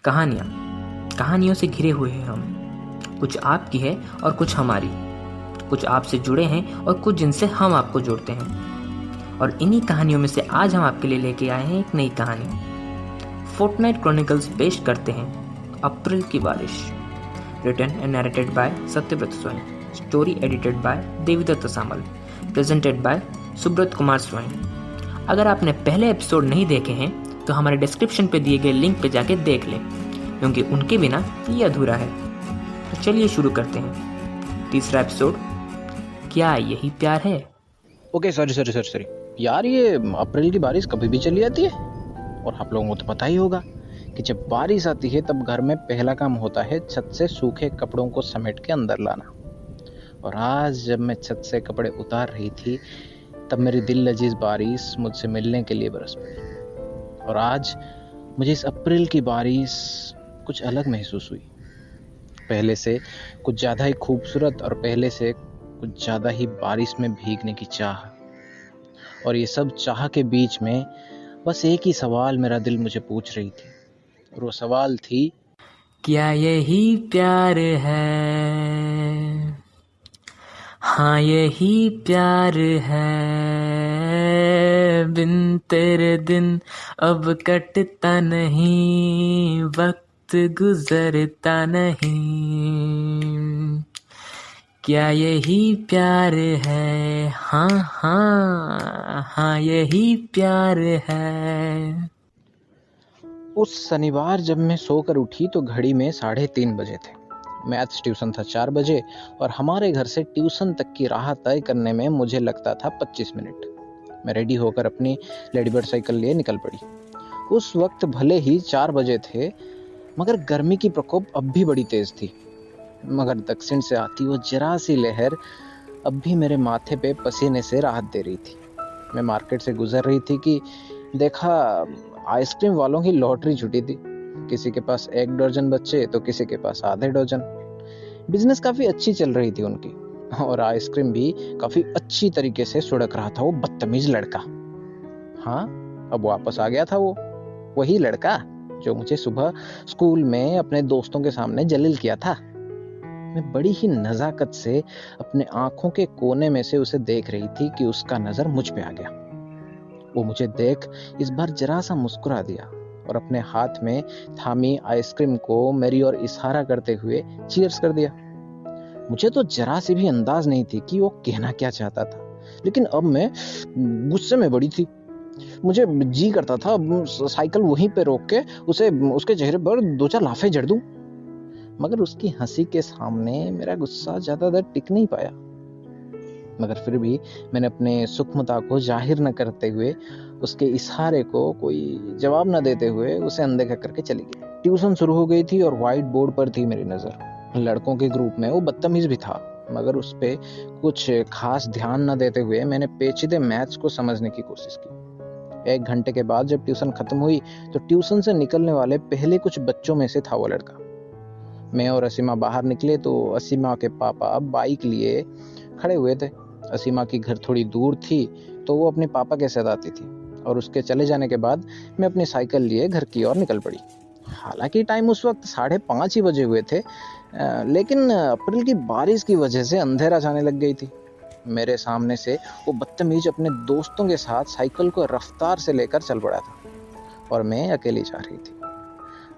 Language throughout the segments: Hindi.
कहानियों से घिरे हुए हैं हम। कुछ आपकी है और कुछ हमारी। कुछ आपसे जुड़े हैं और कुछ जिनसे हम आपको जोड़ते हैं। और इन्हीं कहानियों में से आज हम आपके लिए लेके आए हैं एक नई कहानी। फोर्टनाइट क्रॉनिकल्स पेश करते हैं अप्रैल की बारिश। Written and narrated by Satyavrat Swayam. Story edited by Devidutt Samal. Presented by Subrat Kumar Swayam. अगर आपने पहले एपिसोड नहीं देखे हैं तो हमारे डिस्क्रिप्शन पे दिए गए लिंक पे जाके देख लें, क्योंकि उनके बिना ये अधूरा है। तो चलिए शुरू करते हैं। तीसरा एपिसोड, क्या यही प्यार है? ओके सॉरी यार, ये अप्रैल की बारिश कभी भी चली जाती है। और आप लोगों को तो पता ही होगा कि जब बारिश आती है तब घर में पहला काम होता है छत से सूखे कपड़ों को समेट के अंदर लाना। और आज जब मैं छत से कपड़े उतार रही थी तब मेरी दिल लजीज बारिश मुझसे मिलने के लिए बरस पड़ी। और आज मुझे इस अप्रैल की बारिश कुछ अलग महसूस हुई। पहले से कुछ ज़्यादा ही खूबसूरत और पहले से कुछ ज़्यादा ही बारिश में भीगने की चाह। और ये सब चाह के बीच में बस एक ही सवाल मेरा दिल मुझे पूछ रही थी। और वो सवाल थी, क्या यही प्यार है? हाँ यही प्यार है। बिन तेरे दिन अब कटता नहीं, वक्त गुजरता नहीं। क्या यही प्यार है? हाँ यही प्यार है। उस शनिवार जब मैं सोकर उठी तो घड़ी में 3:30 बजे थे। मैथ्स ट्यूशन था 4 बजे और हमारे घर से ट्यूशन तक की राह तय करने में मुझे लगता था 25 मिनट। मैं रेडी होकर अपनी लेडीबर्ड साइकिल लिए निकल पड़ी। उस वक्त भले ही 4 बजे थे, मगर गर्मी की प्रकोप अब भी बड़ी तेज थी। मगर दक्षिण से आती वो जरा सी लहर अब भी मेरे माथे पे पसीने से राहत दे रही थी। मैं मार्केट से गुजर रही थी कि देखा आइसक्रीम वालों की लॉटरी छुटी थी। किसी के पास 1 दर्जन बच्चे तो किसी के पास आधे डजन। बिजनेस काफी अच्छी चल रही थी उनकी, और आइसक्रीम भी काफी अच्छी तरीके से सुड़क रहा था वो बदतमीज लड़का। हाँ, अब वापस आ गया था वो वही लड़का जो मुझे सुबह स्कूल में अपने दोस्तों के सामने जलील किया था। मैं बड़ी ही नजाकत से अपने आंखों के कोने में से उसे देख रही थी कि उसका नजर मुझ पे आ गया। वो मुझे देख इस बार जरा सा मुस्कुरा दिया और अपने हाथ में थामी आइसक्रीम को मेरी ओर इशारा करते हुए चीयर्स कर दिया। मुझे तो जरा सी भी अंदाज नहीं थी कि वो कहना क्या चाहता था, लेकिन अब मैं गुस्से में बड़ी थी। मुझे जी करता था साइकिल वहीं पे रोक के उसके चेहरे पर 2-4 लाफे जड़ दूं, मगर उसकी हंसी के सामने मेरा गुस्सा ज्यादा देर टिक नहीं पाया। मगर फिर भी मैंने अपने सूक्ष्मता को जाहिर न करते हुए, उसके इशारे को कोई जवाब न देते हुए उसे अनदेखा करके चली गई। ट्यूशन शुरू हो गई थी और व्हाइट बोर्ड पर थी मेरी नजर। लड़कों के ग्रुप में वो बदतमीज भी था, मगर उस पे कुछ खास ध्यान न देते हुए मैंने पेचीदे मैथ्स को समझने की कोशिश की। 1 घंटे के बाद जब ट्यूशन खत्म हुई तो ट्यूशन से निकलने वाले पहले कुछ बच्चों में से था वो लड़का। मैं और असीमा बाहर निकले तो असीमा के पापा बाइक लिए खड़े हुए थे। असीमा की घर थोड़ी दूर थी तो वो अपने पापा के साथ आती थी, और उसके चले जाने के बाद मैं अपनी साइकिल लिए घर की ओर निकल पड़ी। हालांकि टाइम उस वक्त 5:30 ही बजे हुए थे, लेकिन अप्रैल की बारिश की वजह से अंधेरा जाने लग गई थी। मेरे सामने से वो बदतमीज अपने दोस्तों के साथ साइकिल को रफ्तार से लेकर चल पड़ा था और मैं अकेली जा रही थी।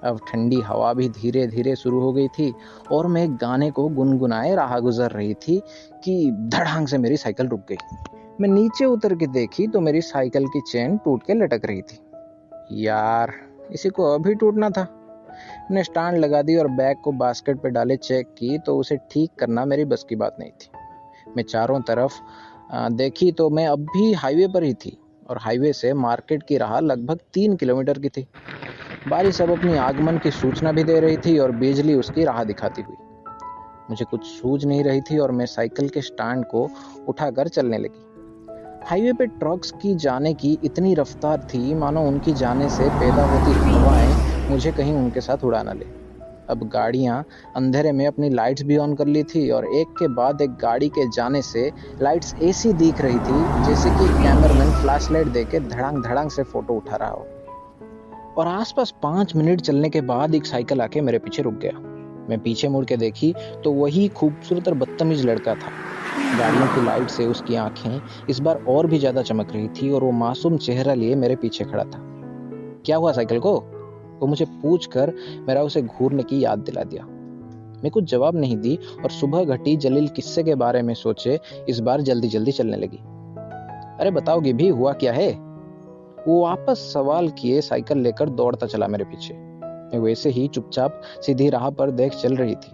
अब ठंडी हवा भी धीरे धीरे शुरू हो गई थी और मैं एक गाने को गुनगुनाए राह गुजर रही थी कि धड़ांग से मेरी साइकिल रुक गई। मैं नीचे उतर के देखी तो मेरी साइकिल की चेन टूट के लटक रही थी। यार, इसी को अभी टूटना था। मैंने स्टैंड लगा दी और बैग को बास्केट पे डाले चेक की तो उसे ठीक करना मेरी बस की बात नहीं थी। मैं चारों तरफ देखी तो मैं अब भी हाईवे पर ही थी, और हाईवे से मार्केट की राह लगभग 3 किलोमीटर की थी। बारिश अब अपनी आगमन की सूचना भी दे रही थी और बिजली उसकी राह दिखाती हुई। मुझे कुछ सूझ नहीं रही थी और मैं साइकिल के स्टैंड को उठाकर चलने लगी। हाईवे पे ट्रक्स की जाने की इतनी रफ्तार थी मानो उनकी जाने से पैदा होती हवाएं मुझे कहीं उनके साथ उड़ा न ले। अब गाड़ियां अंधेरे में अपनी लाइट्स भी ऑन कर ली थी और एक के बाद एक गाड़ी के जाने से लाइट्स ऐसी दिख रही थी जैसे कि कैमरामैन फ्लैशलाइट देके धड़ांग धड़ांग से फोटो उठा रहा हो। और आसपास 5 मिनट चलने के बाद एक साइकिल आके मेरे पीछे रुक गया। मैं पीछे मुड़ के देखी तो वही खूबसूरत और बदतमीज लड़का था। गाड़ियों की लाइट से उसकी आंखें इस बार और भी ज्यादा चमक रही थी और वो मासूम चेहरा लिए मेरे पीछे खड़ा था। क्या हुआ साइकिल को? वो मुझे पूछकर मेरा उसे घूरने की याद दिला दिया। मैं कुछ जवाब नहीं दी और सुबह घटी जलील किस्से के बारे में सोचे इस बार जल्दी जल्दी चलने लगी। अरे बताओगी भी हुआ क्या है? वो वापस सवाल किए साइकिल लेकर दौड़ता चला मेरे पीछे। मैं वैसे ही चुपचाप सीधी राह पर देख चल रही थी।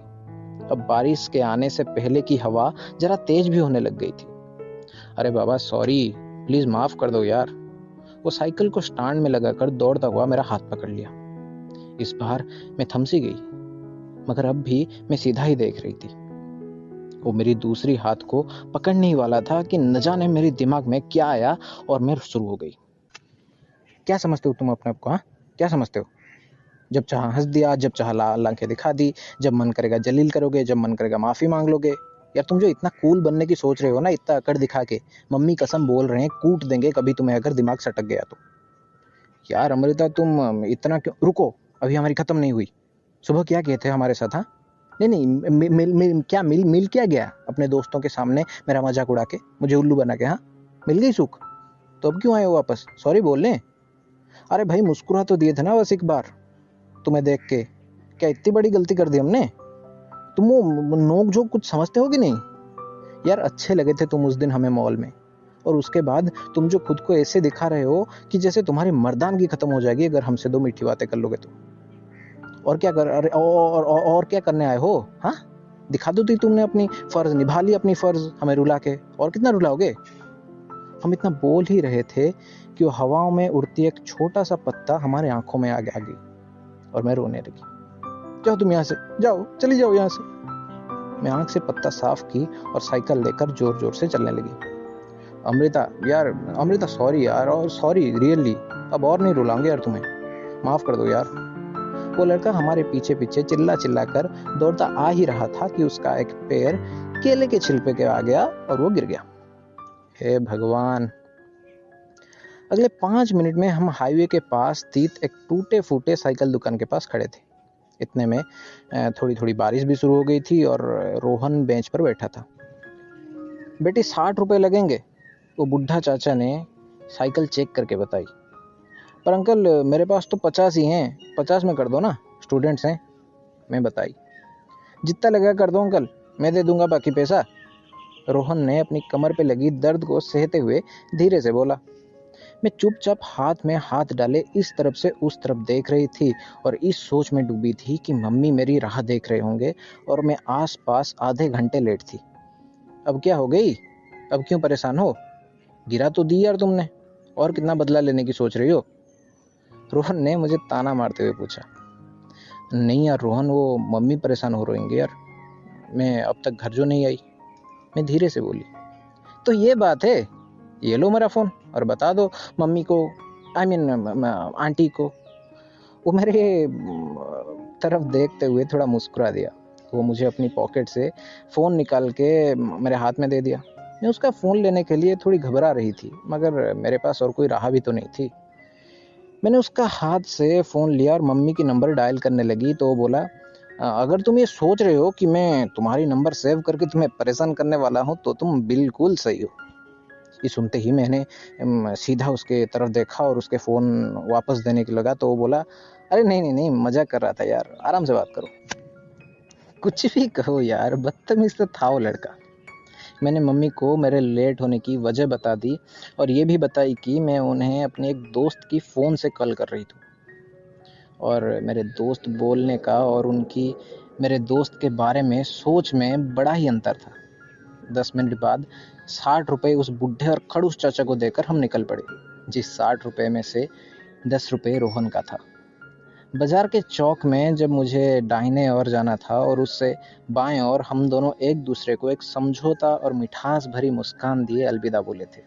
अब बारिश के आने से पहले की हवा जरा तेज भी होने लग गई थी। अरे बाबा सॉरी, प्लीज माफ कर दो यार। वो साइकिल को स्टैंड में लगाकर दौड़ता हुआ मेरा हाथ पकड़ लिया। इस बार मैं थम सी गई, मगर अब भी मैं सीधा ही देख रही थी। वो मेरी दूसरी हाथ को पकड़ने ही वाला था कि न जाने मेरे दिमाग में क्या आया और मैं शुरू हो गई। क्या समझते हो तुम अपने आप को? हाँ, क्या समझते हो? जब चाह हंस दिया, जब चाह लाल आंखें दिखा दी, जब मन करेगा जलील करोगे, जब मन करेगा माफी मांग लोगे। यार तुम जो इतना कूल बनने की सोच रहे हो ना, इतना अकड़ दिखा के, मम्मी कसम बोल रहे हैं कूट देंगे कभी तुम्हें अगर दिमाग सटक गया तो। यार अमृता तुम इतना क्यों? रुको, अभी हमारी खत्म नहीं हुई। सुबह क्या कहते हैं हमारे साथ? हाँ नहीं नहीं, मिल क्या गया अपने दोस्तों के सामने मेरा मजाक उड़ा के, मुझे उल्लू बना के? हाँ मिल गई सुख? तो अब क्यों आए हो वापस? सॉरी बोल लें? अरे भाई मुस्कुरा तो दिए थे ना बस एक बार तुम्हें देख के। क्या इतनी बड़ी गलती कर दी हमने? तुम वो नोक झोंक कुछ समझते हो कि नहीं? यार अच्छे लगे थे तुम उस दिन हमें मॉल में, और उसके बाद तुम जो खुद को ऐसे दिखा रहे हो कि जैसे तुम्हारी मर्दानगी खत्म हो जाएगी अगर हमसे 2 मीठी बातें कर लोगे तो। और क्या कर अरे और क्या करने आए हो? हाँ दिखा दो थी तुमने अपनी फर्ज, निभा ली अपनी फर्ज हमें रुला के। और कितना रुलाओगे? हम इतना बोल ही रहे थे कि वो हवाओं में उड़ती एक छोटा सा पत्ता हमारे आंखों में आ गई और मैं रोने लगी। जाओ तुम यहाँ से, जाओ, चली जाओ यहाँ से। मैं आंख से पत्ता साफ की और साइकिल लेकर जोर जोर से चलने लगी। अमृता सॉरी यार, और सॉरी रियली, अब और नहीं रुलाऊंगे यार तुम्हें, माफ कर दो यार। वो लड़का हमारे पीछे पीछे चिल्ला चिल्ला कर दौड़ता आ ही रहा था कि उसका एक पैर केले के छिलके के आ गया और वो गिर गया। हे भगवान। अगले 5 मिनट में हम हाईवे के पास स्थित एक टूटे फूटे साइकिल दुकान के पास खड़े थे। इतने में थोड़ी थोड़ी बारिश भी शुरू हो गई थी और रोहन बेंच पर बैठा था। बेटी 60 रुपए लगेंगे, वो बुढ़ा चाचा ने साइकिल चेक करके बताई। पर अंकल मेरे पास तो 50 ही हैं, 50 में कर दो ना, स्टूडेंट्स हैं, मैं बताई। जितना लगा कर दो अंकल, मैं दे दूंगा बाकी पैसा। रोहन ने अपनी कमर पे लगी दर्द को सहते हुए धीरे से बोला। मैं चुपचाप हाथ में हाथ डाले इस तरफ से उस तरफ देख रही थी और इस सोच में डूबी थी कि मम्मी मेरी राह देख रहे होंगे और मैं आसपास आधे घंटे लेट थी। अब क्या हो गई? अब क्यों परेशान हो? गिरा तो दी यार तुमने, और कितना बदला लेने की सोच रही हो? रोहन ने मुझे ताना मारते हुए पूछा। नहीं यार रोहन, वो मम्मी परेशान हो रहेंगे यार, मैं अब तक घर जो नहीं आई, मैं धीरे से बोली। तो ये बात है, ये लो मेरा फोन और बता दो मम्मी को, आंटी को। वो मेरे तरफ देखते हुए थोड़ा मुस्कुरा दिया। वो मुझे अपनी पॉकेट से फ़ोन निकाल के मेरे हाथ में दे दिया। मैं उसका फ़ोन लेने के लिए थोड़ी घबरा रही थी, मगर मेरे पास और कोई राह भी तो नहीं थी। मैंने उसका हाथ से फ़ोन लिया और मम्मी की नंबर डायल करने लगी तो वो बोला, अगर तुम ये सोच रहे हो कि मैं तुम्हारी नंबर सेव करके तुम्हें परेशान करने वाला हूँ तो तुम बिल्कुल सही हो। ये सुनते ही मैंने सीधा उसके तरफ देखा और उसके फ़ोन वापस देने के लगा तो वो बोला, अरे नहीं, मजाक कर रहा था यार, आराम से बात करो। कुछ भी कहो यार, बदतमीज तो था वो लड़का। मैंने मम्मी को मेरे लेट होने की वजह बता दी और ये भी बताई कि मैं उन्हें अपने एक दोस्त की फ़ोन से कॉल कर रही थी और मेरे दोस्त बोलने का और उनकी मेरे दोस्त के बारे में सोच में बड़ा ही अंतर था। 10 मिनट बाद 60 रुपये उस बुढ़े और खड़ूस चाचा को देकर हम निकल पड़े, जिस 60 रुपये में से 10 रुपये रोहन का था। बाजार के चौक में जब मुझे दाहिने ओर जाना था और उससे बाएं ओर, हम दोनों एक दूसरे को एक समझौता और मिठास भरी मुस्कान दिए अलविदा बोले थे।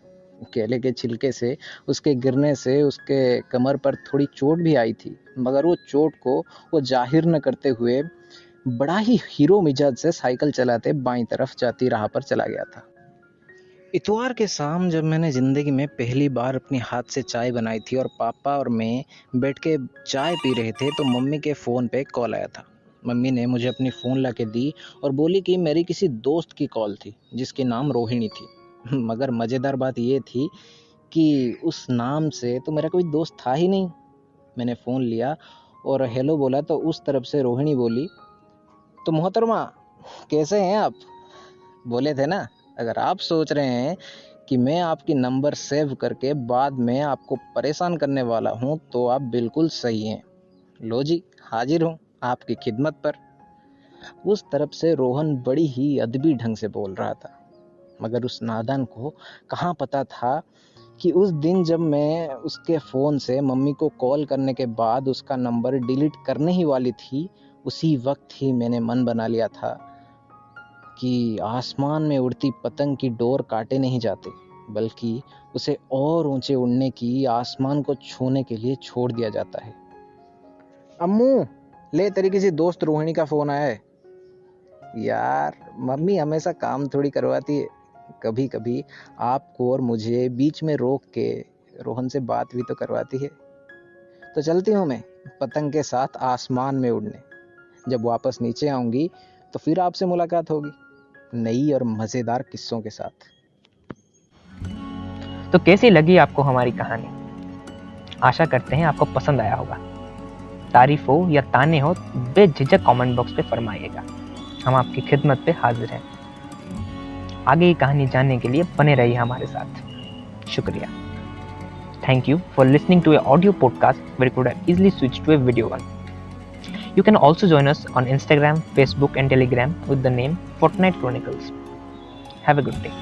केले के छिलके से उसके गिरने से उसके कमर पर थोड़ी चोट भी आई थी, मगर वो चोट को वो जाहिर न करते हुए बड़ा ही हीरो मिजाज से साइकिल चलाते बाईं तरफ जाती राह पर चला गया था। इतवार के शाम जब मैंने ज़िंदगी में पहली बार अपने हाथ से चाय बनाई थी और पापा और मैं बैठ के चाय पी रहे थे तो मम्मी के फ़ोन पे कॉल आया था। मम्मी ने मुझे अपनी फ़ोन ला के दी और बोली कि मेरी किसी दोस्त की कॉल थी जिसकी नाम रोहिणी थी। मगर मज़ेदार बात ये थी कि उस नाम से तो मेरा कोई दोस्त था ही नहीं। मैंने फ़ोन लिया और हेलो बोला तो उस तरफ से रोहिणी बोली, तो मोहतरमा कैसे हैं आप? बोले थे ना, अगर आप सोच रहे हैं कि मैं आपकी नंबर सेव करके बाद में आपको परेशान करने वाला हूं तो आप बिल्कुल सही हैं। लो जी, हाजिर हूं आपकी खिदमत पर। उस तरफ से रोहन बड़ी ही अदबी ढंग से बोल रहा था, मगर उस नादान को कहाँ पता था कि उस दिन जब मैं उसके फ़ोन से मम्मी को कॉल करने के बाद उसका नंबर डिलीट करने ही वाली थी, उसी वक्त ही मैंने मन बना लिया था कि आसमान में उड़ती पतंग की डोर काटे नहीं जाते, बल्कि उसे और ऊंचे उड़ने की, आसमान को छूने के लिए छोड़ दिया जाता है। अम्मू, ले तेरी किसी दोस्त रोहिणी का फ़ोन आया है। यार, मम्मी हमेशा काम थोड़ी करवाती है, कभी कभी आपको और मुझे बीच में रोक के रोहन से बात भी तो करवाती है। तो चलती हूँ मैं पतंग के साथ आसमान में उड़ने। जब वापस नीचे आऊंगी तो फिर आपसे मुलाकात होगी नई और मज़ेदार किस्सों के साथ। तो कैसी लगी आपको हमारी कहानी? आशा करते हैं आपको पसंद आया होगा। तारीफ हो या ताने हो, बेझिझक कमेंट बॉक्स पे फरमाइएगा, हम आपकी खिदमत पे हाजिर हैं। आगे की कहानी जानने के लिए बने रहिए हमारे साथ। शुक्रिया। Thank you for listening to an audio podcast where you could have easily switched to a video one. You can also join us on Instagram, Facebook and Telegram with the name Fortnite Chronicles. Have a good day.